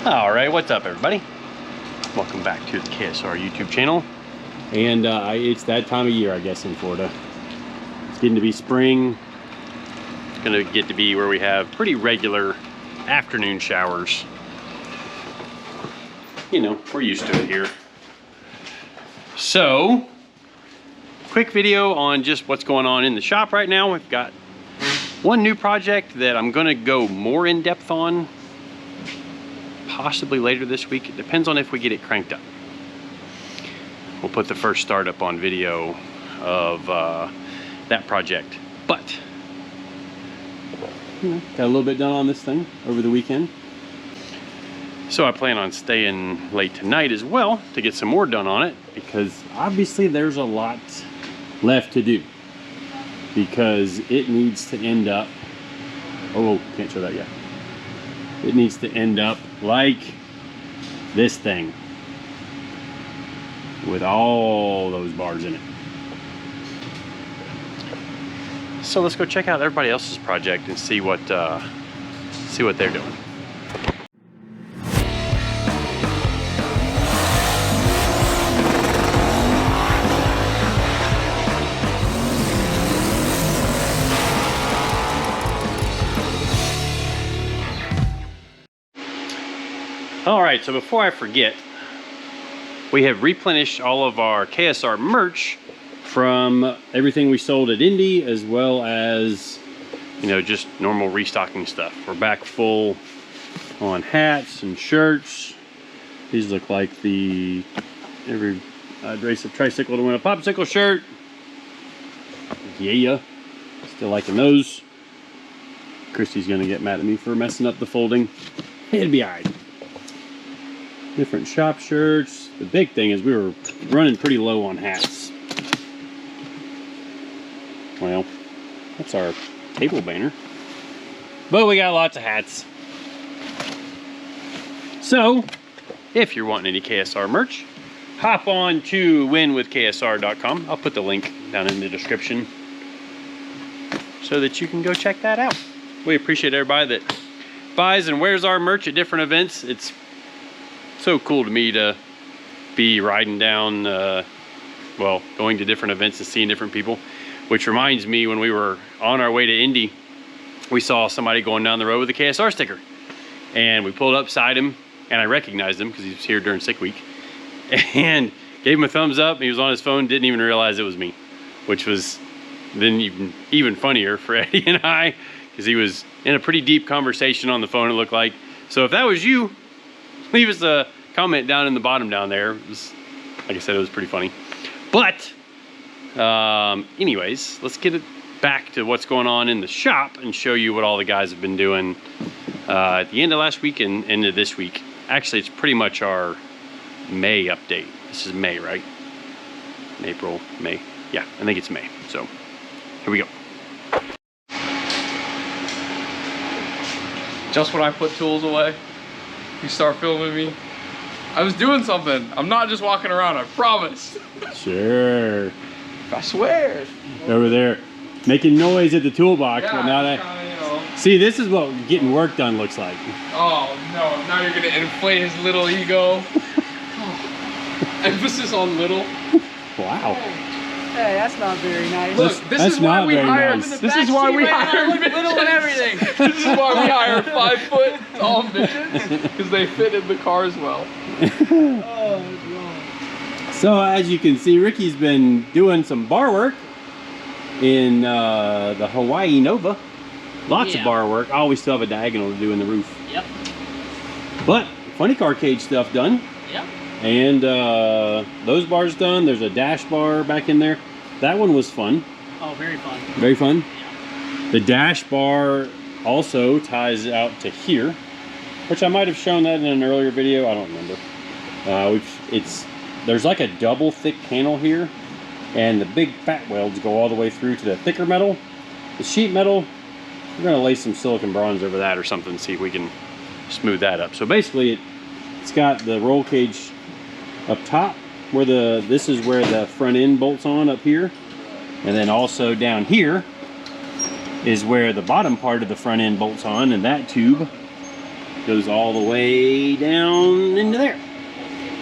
All right, what's up, everybody? Welcome back to the KSR YouTube channel. And it's that time of year, I guess, in Florida. It's getting to be spring. It's gonna get to be where we have pretty regular afternoon showers. You know, we're used to it here. So, quick video on just what's going on in the shop right now. We've got one new project that I'm gonna go more in depth on possibly later this week. It depends on if we get it cranked up. We'll put the first startup on video of that project. But you know, got a little bit done on this thing over the weekend. So I plan on staying late tonight as well to get some more done on it, because obviously there's a lot left to do, because it needs to end up, oh, can't show that yet. It needs to end up like this thing with all those bars in it. So let's go check out everybody else's project and see what they're doing. All right, so before I forget, we have replenished all of our KSR merch from everything we sold at Indy, as well as, you know, just normal restocking stuff. We're back full on hats and shirts. These look like the every race of tricycle to win a popsicle shirt. Yeah, still liking those. Christy's gonna get mad at me for messing up the folding. It'll be all right. Different shop shirts. The big thing is we were running pretty low on hats. Well, that's our table banner. But we got lots of hats. So, if you're wanting any KSR merch, hop on to winwithksr.com. I'll put the link down in the description so that you can go check that out. We appreciate everybody that buys and wears our merch at different events. It's so cool to me to be riding down, well, going to different events and seeing different people, which reminds me, when we were on our way to Indy, we saw somebody going down the road with a KSR sticker, and we pulled up beside him, and I recognized him because he was here during sick week, and gave him a thumbs up. He was on his phone, didn't even realize it was me, which was then even funnier for Eddie and I, because he was in a pretty deep conversation on the phone, it looked like. So if that was you, leave us a comment down in the bottom down there. It was, like I said, it was pretty funny. But anyways, let's get it back to what's going on in the shop and show you what all the guys have been doing at the end of last week and into this week. Actually, it's pretty much our May update. This is May, right? April, May. Yeah, I think it's May. So here we go. Just when I put tools away, you start filming me. I was doing something. I'm not just walking around, I promise. Sure. I swear. Over there, making noise at the toolbox. Yeah, but now that, kinda, you know. see, this is what getting work done looks like. Oh no, now you're gonna inflate his little ego. Emphasis on little. Wow. Hey, that's not very nice. Look, this is why we hired. Nice. This is why we hired little and everything. This is why we hired 5 foot tall midgets, because they fit in the cars well. Oh, God. So as you can see, Ricky's been doing some bar work in the Hawaii Nova. Lots of bar work. Oh, we still have a diagonal to do in the roof. Yep. But funny car cage stuff done. Yep. And those bars done. There's a dash bar back in there. That one was fun. Oh, very fun. Very fun. Yeah. The dash bar also ties out to here, which I might have shown that in an earlier video. I don't remember. There's like a double thick panel here, and the big fat welds go all the way through to the thicker metal. The sheet metal, we're gonna lay some silicon bronze over that or something, see if we can smooth that up. So basically it's got the roll cage up top, where this is where the front end bolts on up here, and then also down here is where the bottom part of the front end bolts on, and that tube goes all the way down into there.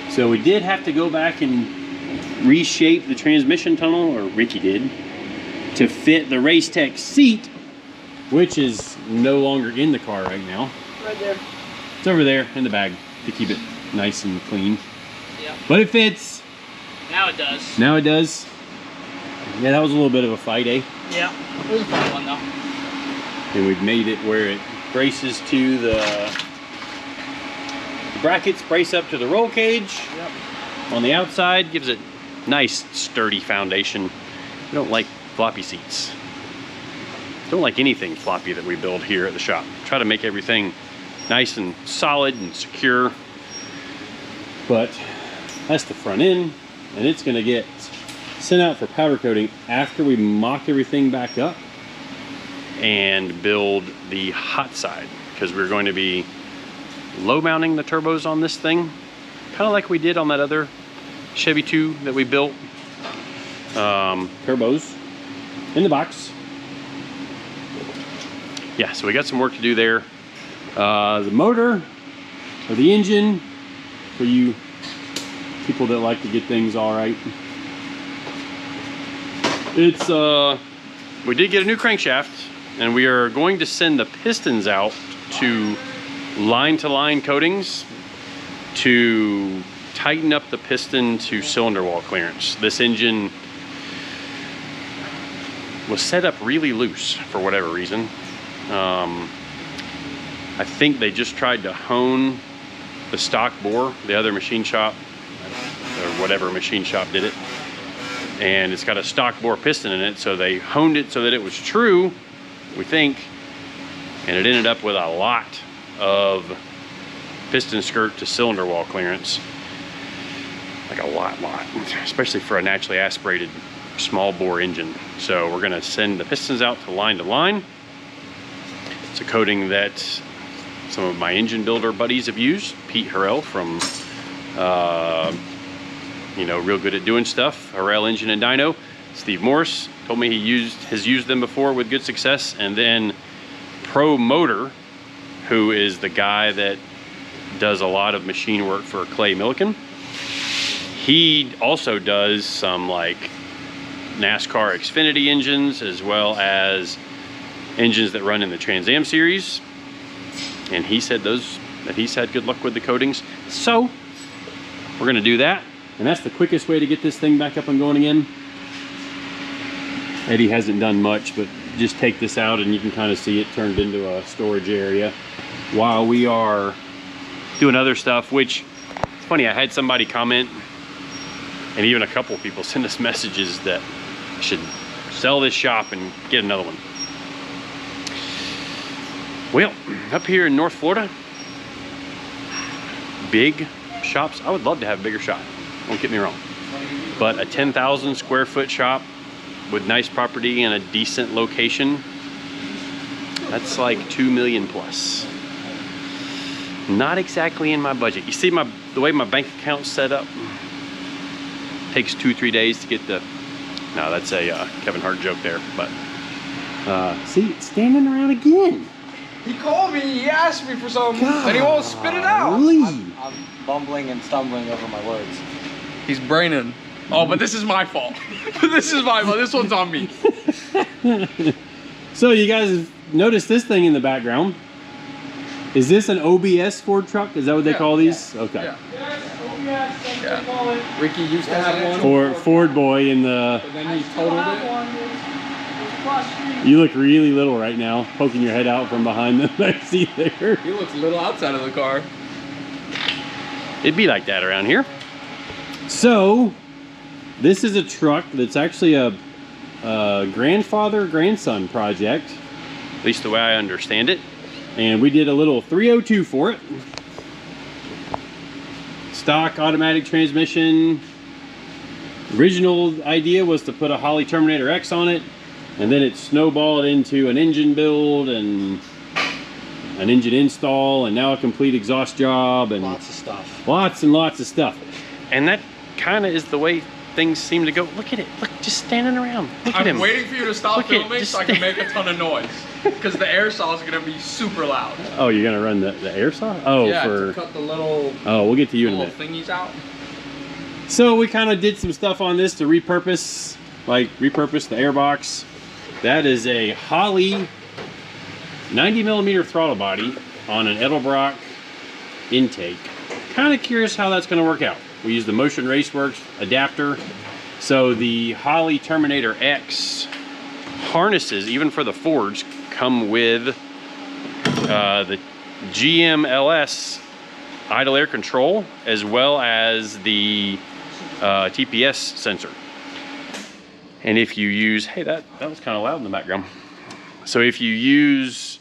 So we did have to go back and reshape the transmission tunnel, or Ricky did, to fit the Race Tech seat, which is no longer in the car right now. Right there. It's over there in the bag to keep it nice and clean. Yeah. But it fits. Now it does. Now it does. Yeah, that was a little bit of a fight, eh? Yeah. It was a fun one though. And we've made it where it braces to the brackets, brace up to the roll cage. Yep. On the outside, gives it nice sturdy foundation. We don't like floppy seats. Don't like anything floppy that we build here at the shop. Try to make everything nice and solid and secure. But that's the front end, and it's gonna get sent out for powder coating after we mock everything back up and build the hot side, because we're going to be low mounting the turbos on this thing, kind of like we did on that other Chevy 2 that we built. Turbos in the box. Yeah, so we got some work to do there. The motor, or the engine, for you people that like to get things all right. It's, we did get a new crankshaft, and we are going to send the pistons out to line coatings to tighten up the piston to cylinder wall clearance. This engine was set up really loose for whatever reason. I think they just tried to hone the stock bore. The other machine shop, or whatever machine shop did it, and it's got a stock bore piston in it, so they honed it so that it was true, we think, and it ended up with a lot of piston skirt to cylinder wall clearance. Like a lot, especially for a naturally aspirated small bore engine. So we're gonna send the pistons out to line. It's a coating that some of my engine builder buddies have used. Pete Harrell from, you know, real good at doing stuff, Harrell Engine and Dyno. Steve Morse told me he has used them before with good success. And then Pro Motor, who is the guy that does a lot of machine work for Clay Milliken. He also does some like NASCAR Xfinity engines, as well as engines that run in the Trans Am series. And he said that he's had good luck with the coatings. So we're gonna do that. And that's the quickest way to get this thing back up and going again. Eddie hasn't done much, but just take this out and you can kind of see it turned into a storage area while we are doing other stuff, which it's funny, I had somebody comment, and even a couple of people send us messages that I should sell this shop and get another one. Well, up here in North Florida, big shops, I would love to have a bigger shop, don't get me wrong. But a 10,000 square foot shop with nice property and a decent location, that's like 2 million plus. Not exactly in my budget. You see the way my bank account's set up? Takes 2-3 days to get the, no, that's a Kevin Hart joke there, but see, it's standing around again. He called me, he asked me for something, and he won't spit it out. I'm bumbling and stumbling over my words. He's braining. Oh, but this is my fault. This is my fault. This one's on me. So you guys notice this thing in the background. Is this an OBS Ford truck? Is that what they call these? Yeah. Okay. Yeah. Ricky used to have one. Ford boy in the... But then he totaled it. You look really little right now, poking your head out from behind the back seat there. He looks little outside of the car. It'd be like that around here. So, this is a truck that's actually a grandfather-grandson project, at least the way I understand it. And we did a little 302 for it. Stock automatic transmission. Original idea was to put a Holley Terminator X on it, and then it snowballed into an engine build and an engine install, and now a complete exhaust job, and Lots of stuff. lots and lots of stuff. And that kind of is the way things seem to go. Look at it. Look, just standing around. Look at him. I'm waiting for you to stop Look at- filming just so I can make a ton of noise. Because the air saw is going to be super loud. Oh, you're gonna run the air saw? Oh, Yeah, for. to cut the little, Oh, we'll get to you in a little minute. thingies out. So we kind of did some stuff on this to repurpose the air box. That is a Holley 90mm throttle body on an Edelbrock intake. Kind of curious how that's going to work out. We use the Motion Raceworks adapter. So the Holley Terminator X harnesses, even for the Fords, come with the GMLS idle air control as well as the TPS sensor. And if you use, hey, that was kind of loud in the background. So if you use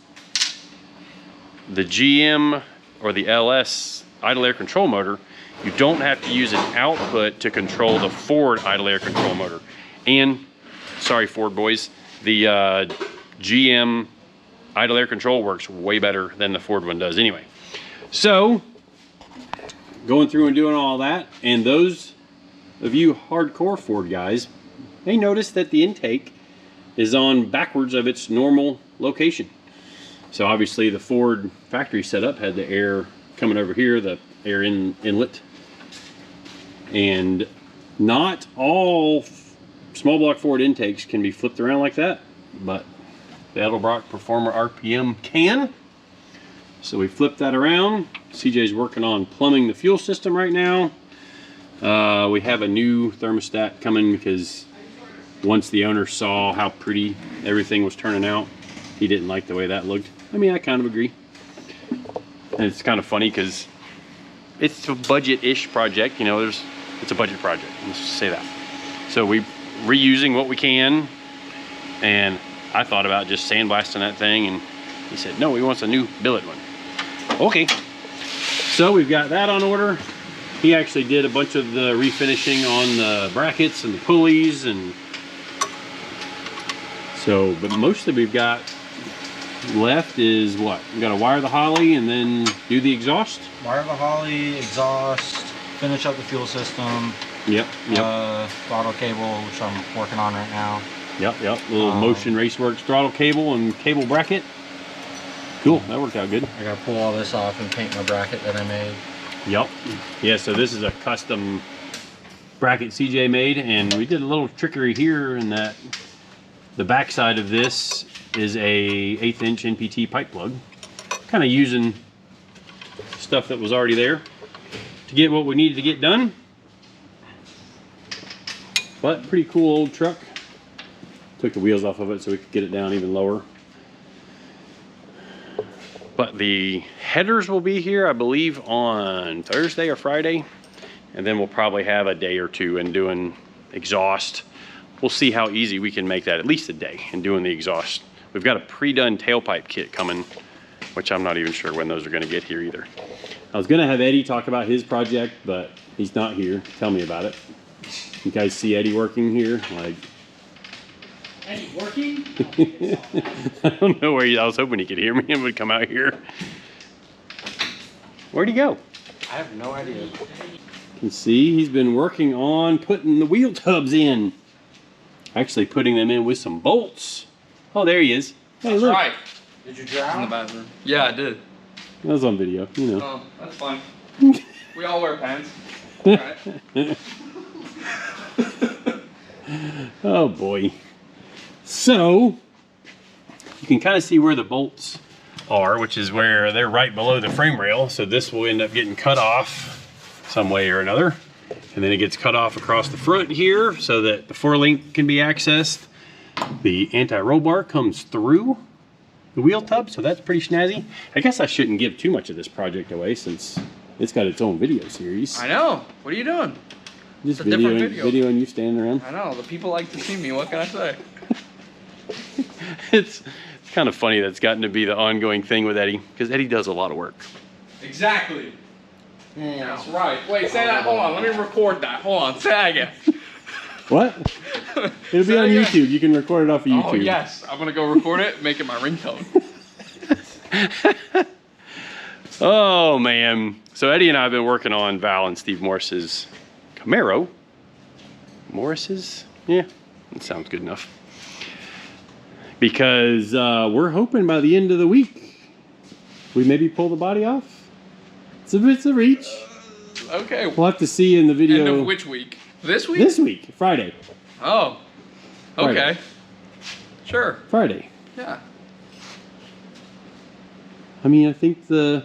the GM or the LS idle air control motor, you don't have to use an output to control the Ford idle air control motor. And, sorry Ford boys, the GM idle air control works way better than the Ford one does anyway. So, going through and doing all that, and those of you hardcore Ford guys may notice that the intake is on backwards of its normal location. So obviously the Ford factory setup had the air coming over here, the air inlet. And not all small block Ford intakes can be flipped around like that, but the Edelbrock Performer RPM can. So we flipped that around. CJ's working on plumbing the fuel system right now. We have a new thermostat coming because once the owner saw how pretty everything was turning out, he didn't like the way that looked. I mean, I kind of agree. And it's kind of funny because it's a budget-ish project, you know, it's a budget project, let's just say that. So we reusing what we can, and I thought about just sandblasting that thing, and he said, no, he wants a new billet one. Okay, so we've got that on order. He actually did a bunch of the refinishing on the brackets and the pulleys, and so, but mostly we've got left is what? We got to wire the Holley and then do the exhaust. Wire the Holley, exhaust, finish up the fuel system. Yep. Throttle cable, which I'm working on right now. Yep. Little Motion Raceworks throttle cable and cable bracket. Cool, that worked out good. I gotta pull all this off and paint my bracket that I made. Yep. Yeah, so this is a custom bracket CJ made, and we did a little trickery here in that the backside of this is a 1/8 inch NPT pipe plug. Kind of using stuff that was already there to get what we needed to get done. But pretty cool old truck. Took the wheels off of it so we could get it down even lower. But the headers will be here, I believe, on Thursday or Friday. And then we'll probably have a day or two in doing exhaust. We'll see how easy we can make that, at least a day, in doing the exhaust. We've got a pre-done tailpipe kit coming, which I'm not even sure when those are gonna get here either. I was gonna have Eddie talk about his project, but he's not here. Tell me about it. You guys see Eddie working here? Like, Eddie working? I don't know where I was hoping he could hear me and would come out here. Where'd he go? I have no idea. You can see he's been working on putting the wheel tubs in. Actually putting them in with some bolts. Oh, there he is. Hey, That's look. right. Did you In the drown? bathroom. Yeah, I did. That was on video, you know. Oh, that's fine. We all wear pants. Right. Oh boy. So, you can kind of see where the bolts are, which is where they're right below the frame rail. So this will end up getting cut off some way or another. And then it gets cut off across the front here so that the 4-link can be accessed. The anti-roll bar comes through the wheel tub, so that's pretty snazzy. I guess I shouldn't give too much of this project away since it's got its own video series. I know. What are you doing? Just it's a different video. videoing you standing around. I know. The people like to see me. What can I say? It's kind of funny that's gotten to be the ongoing thing with Eddie, because Eddie does a lot of work. Exactly. That's right. Wait, say that. Hold on. Let me record that. Hold on. Say that again. What? It'll be on YouTube. You can record it off of YouTube. Oh, yes. I'm going to go record it, make it my ringtone. Oh, man. So Eddie and I have been working on Val and Steve Morse's Camaro. Morris's? Yeah, that sounds good enough. Because we're hoping by the end of the week, we maybe pull the body off. It's a reach. Okay. We'll have to see in the video. End of which week? This week? This week, Friday. Oh. Okay. Friday. Sure. Friday. Yeah. I mean, I think the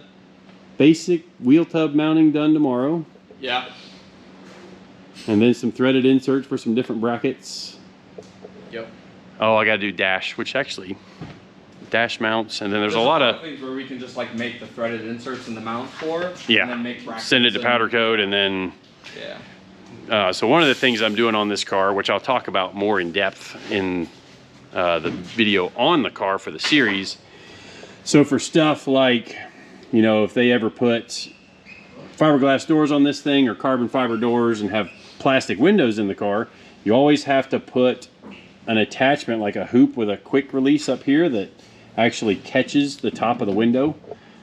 basic wheel tub mounting done tomorrow. Yeah. And then some threaded inserts for some different brackets. Yep. Oh, I gotta do dash, which actually, dash mounts, and then there's a lot of things where we can just like make the threaded inserts in the mount for. Yeah. And then make brackets. Send it to powder coat, and then. Yeah. So one of the things I'm doing on this car, which I'll talk about more in depth in the video on the car for the series. So for stuff like, you know, if they ever put fiberglass doors on this thing or carbon fiber doors and have plastic windows in the car, you always have to put an attachment like a hoop with a quick release up here that actually catches the top of the window,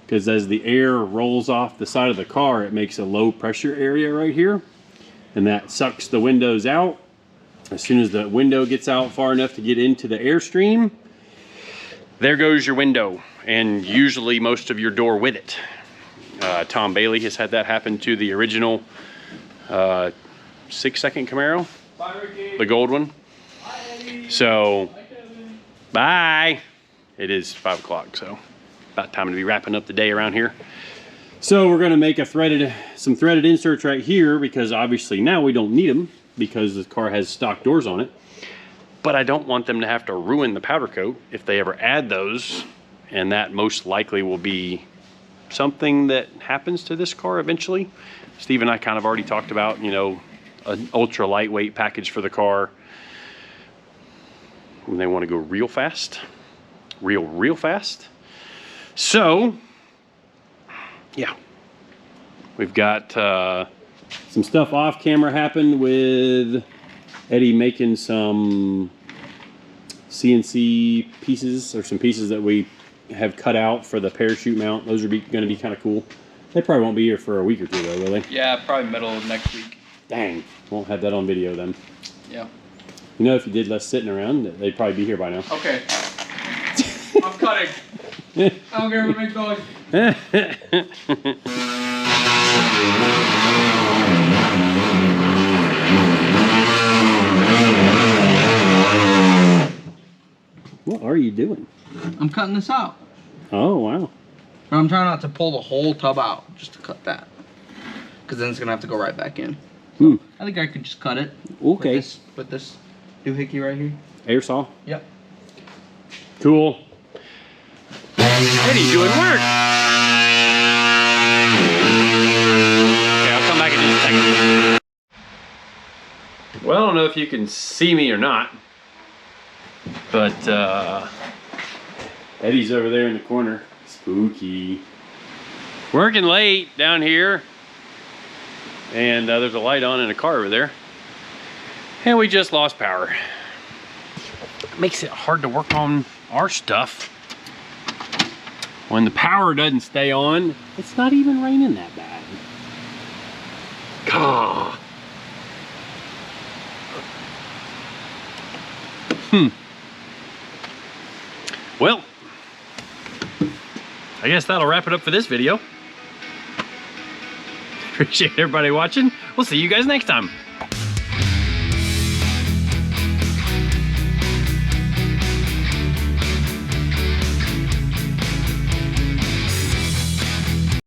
because as the air rolls off the side of the car, it makes a low pressure area right here, and that sucks the windows out. As soon as the window gets out far enough to get into the airstream, there goes your window, and usually most of your door with it. Tom Bailey has had that happen to the original 6-second Camaro, the gold one. So, bye. It is 5 o'clock, so about time to be wrapping up the day around here. So we're gonna make some threaded inserts right here, because obviously now we don't need them because the car has stock doors on it. But I don't want them to have to ruin the powder coat if they ever add those, and that most likely will be something that happens to this car eventually. Steve and I kind of already talked about, you know, an ultra lightweight package for the car when they want to go real fast, real fast. So yeah, we've got some stuff off camera happened with Eddie making some CNC pieces, or some pieces that we have cut out for the parachute mount. Those are going to be kind of cool. They probably won't be here for a week or two though, will they? Yeah, probably middle of next week. Dang, won't have that on video then. Yeah. You know, if you did less sitting around, they'd probably be here by now. Okay. I'm cutting. I don't care what makes noise. What are you doing? I'm cutting this out. Oh, wow. But I'm trying not to pull the whole tub out, just to cut that. Because then it's going to have to go right back in. Hmm. I think I could just cut it. Okay. With this doohickey right here. Air saw? Yep. Cool. Eddie's doing work. Okay, I'll come back in just a second. Well, I don't know if you can see me or not, but Eddie's over there in the corner. Spooky. Working late down here, and there's a light on in a car over there, and we just lost power. Makes it hard to work on our stuff when the power doesn't stay on. It's not even raining that bad. Gah. Well, I guess that'll wrap it up for this video. Appreciate everybody watching. We'll see you guys next time.